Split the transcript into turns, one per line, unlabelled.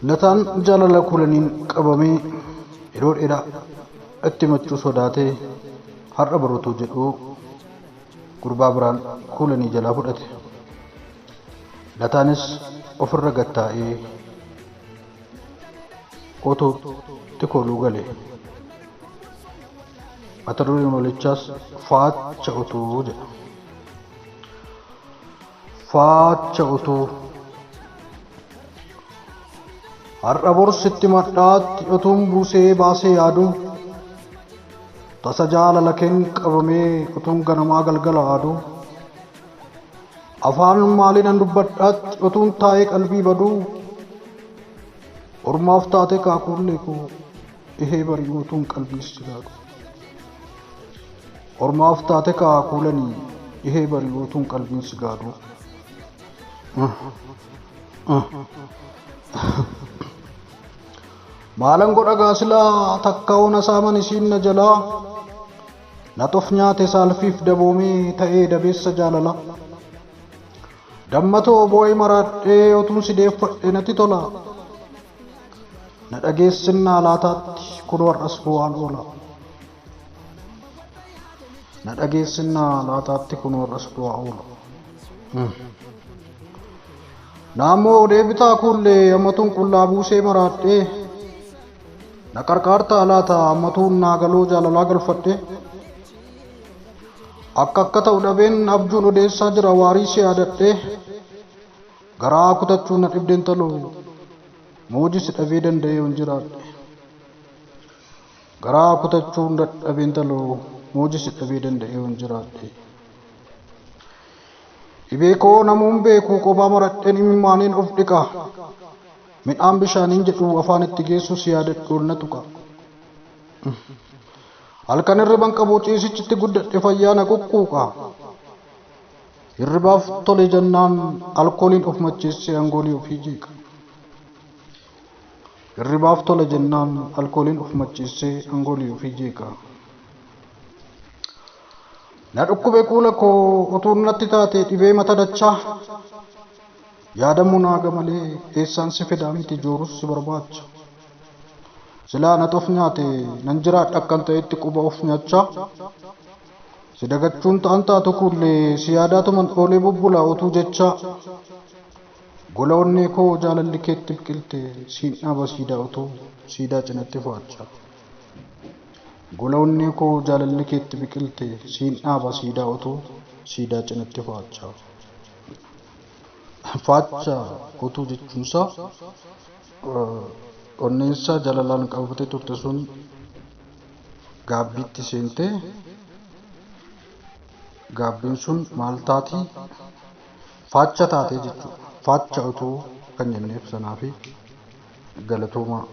Lataan jaalala kulaniin qabamee yeroo dheeraa itti machuu sodaatee har'a barotuu jedhu gurbaa biraan kulanii jalaa fudhate. Lataanis ofirra gattaa'ee otoo xiqqooluu gale. Mata dureen walichaas faacha utuu jedha. Faacha utuu har'a borsitti madhaatti utuun buusee baasee yaadu tasa jaalala keen qabamee utuun ganamaa galgala aadu afaan maaliinan dubbadhaatti utuun taa'ee qalbii baduu ormaaf taate kaakuullee koo ihee barii utuun qalbiis jilaadhu ormaaf taate kaakuulanii ihee barii utuun qalbiis gaadhu. Maalan godha gaasilaa takka ona saaman isiin na jalaa na xof nyaate saalfiif daboomee ta'ee dabeessa jaalala dammatoo boo'ee maraadhee otuun si deeffadhe natti tola na dhageessinnaa laataatti kun warras bu'aan oola na dhageessinnaa laataatti kun warras bu'aa oola. Naammoo deebitaa kullee ammatuun qullaa buusee maraadhee na qarqaartaa laata ammatuun naagaloo jaalalaa galfadhe akka ta'u dhabeen abjuun odeessaa jira waarii si yaadadhe garaa kutachuun na dhibdeen taloo moojisi dhabee danda'ee hin jiraadhe garaa kutachuun dadhabeen taloo moojisi dhabee danda'ee hin jiraadhe. Dhibee koo namuun beeku kophaa maradheen imimmaaniin of dhiqa midhaan bishaaniin jedhu afaan itti geessu si yaadadhuun na tuqa. Halkan hirriban qabu ciisichitti guddadhe fayyaa na quqquuqa. Hirribaaf tole jennaan alkooliin of macheessee angoolii ofii jeeqa. Hirribaaf tole jennaan alkooliin of macheessee angoolii ofii jeeqa. Na dhukkube kuula koo utuun natti taate dhibee mata dachaa yaadamu naaga malee eessaan si fidaa miti joorus si barbaacha. Silaa na xof nyaate nan jiraadha akkan ta'etti quba of nyaachaa si dagachuun ta'an taatu kullee si yaadaatuman oolee bubbulaa utuu jechaa gola onnee koo jaalalli keetti biqilte siin dhaaba siidaa utuu siidaa cinatti faachaa. Gola onnee koo jaalalli keetti biqilte siin dhaaba siidaa utuu siidaa cinatti faachaa. Faacha utuu jechuunsaa onneensaa jaalalaan qabatee turte sun gaabbiitti seentee gaabbiin sun maal taati faacha taatee jechuudha. Faacha utuu kan jenneef sanaa fi galatoomaa.